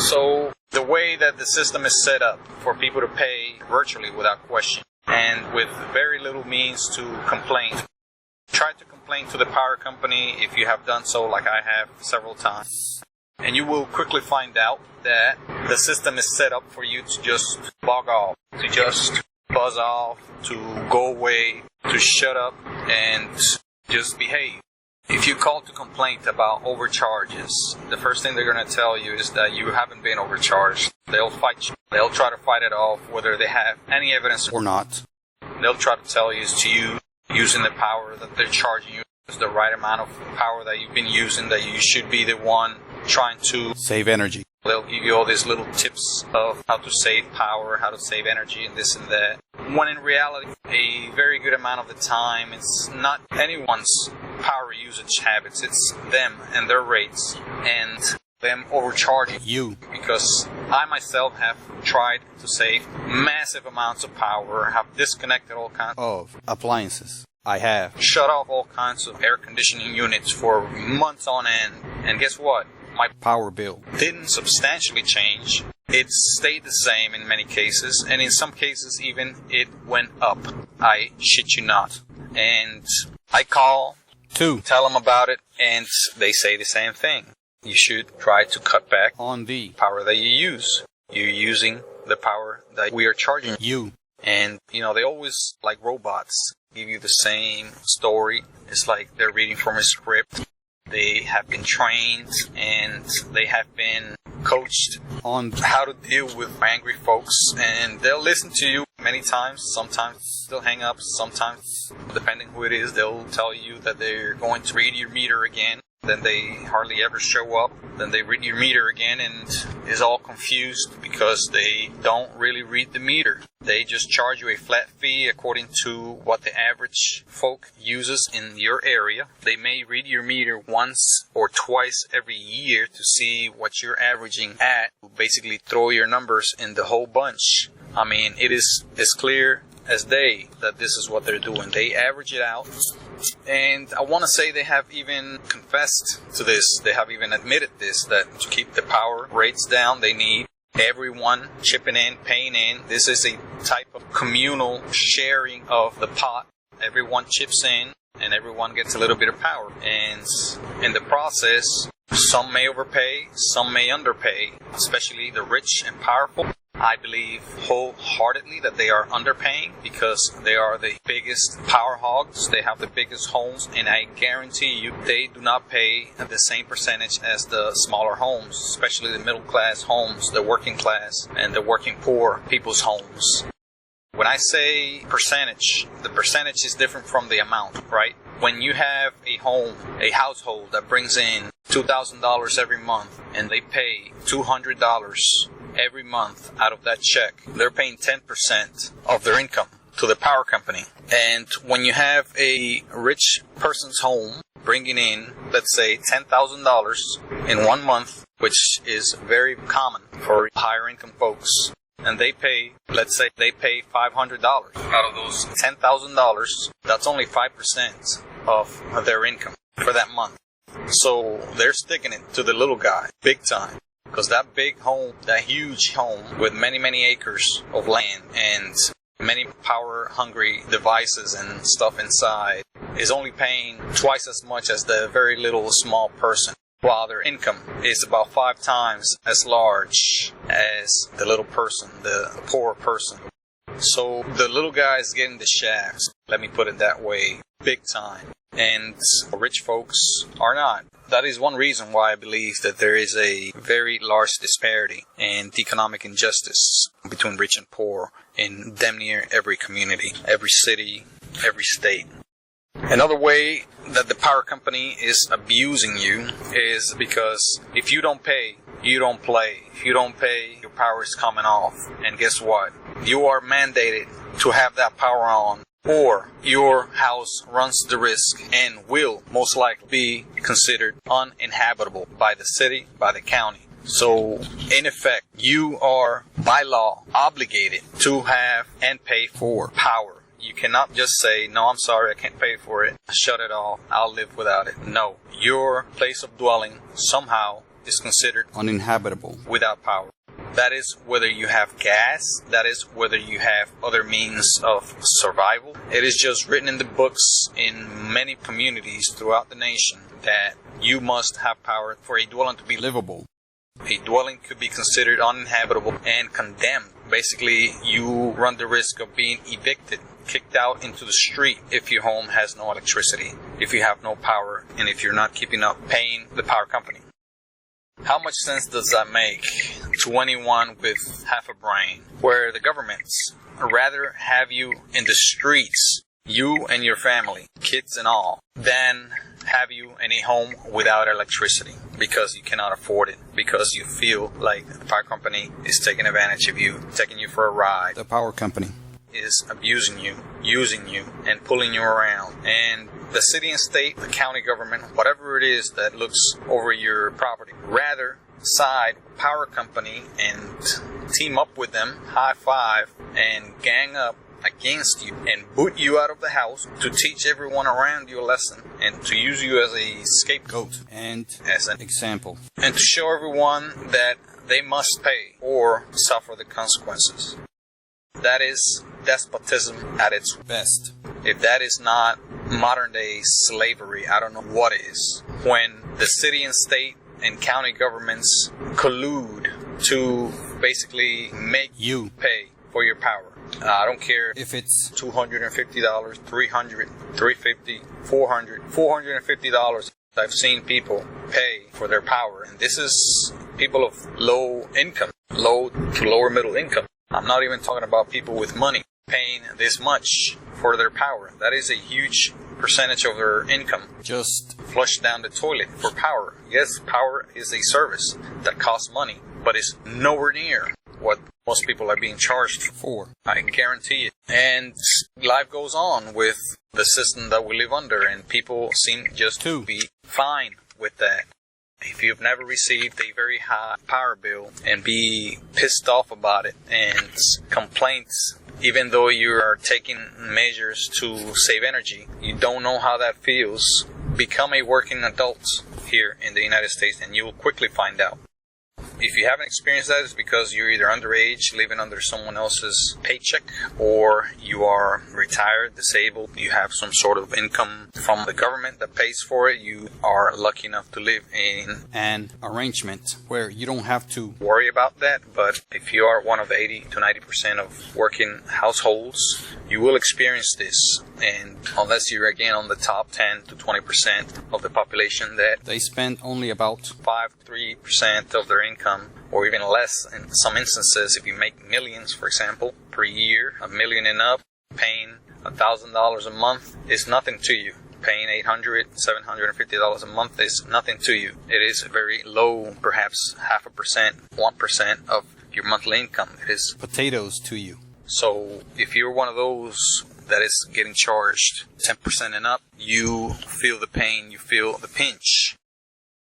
So the way that the system is set up for people to pay virtually without question and with very little means to complain. Try to complain to the power company if you have done so, like I have several times. And you will quickly find out that the system is set up for you to just bog off, to just buzz off, to go away, to shut up, and just behave. If you call to complain about overcharges, the first thing they're going to tell you is that you haven't been overcharged. They'll fight you. They'll try to fight it off, whether they have any evidence or not. They'll try to tell you it's you using the power that they're charging you is the right amount of power that you've been using, that you should be the one trying to save energy. They'll give you all these little tips of how to save power, how to save energy, and this and that. When in reality, a very good amount of the time, it's not anyone's power usage habits. It's them and their rates and them overcharging you. Because I myself have tried to save massive amounts of power, have disconnected all kinds of appliances. I have shut off all kinds of air conditioning units for months on end. And guess what? My power bill didn't substantially change. It stayed the same in many cases, and in some cases even it went up. I shit you not. And I call to tell them about it, and they say the same thing. You should try to cut back on the power that you use. You're using the power that we are charging you. And, you know, they always, like robots, give you the same story. It's like they're reading from a script. They have been trained and they have been coached on how to deal with angry folks, and they'll listen to you many times. Sometimes they'll hang up. Sometimes, depending who it is, they'll tell you that they're going to read your meter again. Then they hardly ever show up. Then they read your meter again and is all confused because they don't really read the meter. They just charge you a flat fee according to what the average folk uses in your area. They may read your meter once or twice every year to see what you're averaging at. Basically throw your numbers in the whole bunch. I mean, it is as clear as day that this is what they're doing. They average it out. And I want to say they have even confessed to this. They have even admitted this, that to keep the power rates down, they need everyone chipping in, paying in. This is a type of communal sharing of the pot. Everyone chips in and everyone gets a little bit of power. And in the process, some may overpay, some may underpay, especially the rich and powerful. I believe wholeheartedly that they are underpaying because they are the biggest power hogs. They have the biggest homes, and I guarantee you they do not pay the same percentage as the smaller homes, especially the middle class homes, the working class, and the working poor people's homes. When I say percentage, the percentage is different from the amount, right? When you have a home, a household that brings in $2,000 every month, and they pay $200 every month out of that check, they're paying 10% of their income to the power company. And when you have a rich person's home bringing in, let's say, $10,000 in 1 month, which is very common for higher income folks, and they pay, let's say they pay $500 out of those $10,000, that's only 5% of their income for that month. So they're sticking it to the little guy big time. Because that big home, that huge home with many, many acres of land and many power-hungry devices and stuff inside is only paying twice as much as the very little small person, while their income is about 5 times as large as the little person, the poor person. So the little guy is getting the shafts, let me put it that way, big time. And rich folks are not. That is one reason why I believe that there is a very large disparity and economic injustice between rich and poor in damn near every community, every city, every state. Another way that the power company is abusing you is because if you don't pay, you don't play. If you don't pay, your power is coming off. And guess what? You are mandated to have that power on, or your house runs the risk and will most likely be considered uninhabitable by the city, by the county. So, in effect, you are, by law, obligated to have and pay for power. You cannot just say, no, I'm sorry, I can't pay for it. Shut it off. I'll live without it. No. Your place of dwelling somehow is considered uninhabitable without power. That is whether you have gas, that is whether you have other means of survival. It is just written in the books in many communities throughout the nation that you must have power for a dwelling to be livable. A dwelling could be considered uninhabitable and condemned. Basically, you run the risk of being evicted, kicked out into the street if your home has no electricity, if you have no power, and if you're not keeping up paying the power company. How much sense does that make to anyone with half a brain, where the governments rather have you in the streets, you and your family, kids and all, than have you in a home without electricity because you cannot afford it, because you feel like the power company is taking advantage of you, taking you for a ride. The power company is abusing you, using you, and pulling you around. And the city and state, the county government, whatever it is that looks over your property, rather side with the power company and team up with them, high five, and gang up against you and boot you out of the house to teach everyone around you a lesson and to use you as a scapegoat and as an example, and to show everyone that they must pay or suffer the consequences. That is despotism at its best. If that is not modern day slavery, I don't know what is. When the city and state and county governments collude to basically make you pay for your power. I don't care if it's $250, $300, $350, $400, $450. I've seen people pay for their power, and this is people of low income, low to lower middle income. I'm not even talking about people with money paying this much for their power. That is a huge percentage of their income just flushed down the toilet for power. Yes, power is a service that costs money, but it's nowhere near what most people are being charged for. I guarantee it. And life goes on with the system that we live under, and people seem just to be fine with that. If you've never received a very high power bill and be pissed off about it and complaints, even though you are taking measures to save energy, you don't know how that feels, become a working adult here in the United States and you will quickly find out. If you haven't experienced that, it's because you're either underage, living under someone else's paycheck, or you are retired, disabled, you have some sort of income from the government that pays for it. You are lucky enough to live in an arrangement where you don't have to worry about that. But if you are one of 80 to 90% of working households, you will experience this. And unless you're again on the top 10 to 20% of the population that they spend only about 5-3% of their income, or even less in some instances, if you make millions, for example, per year, $1 million and up, paying $1,000 a month is nothing to you. Paying $800, $750 a month is nothing to you. It is very low, perhaps 0.5%, 1% of your monthly income. It is potatoes to you. So if you're one of those that is getting charged 10% and up, you feel the pain, you feel the pinch.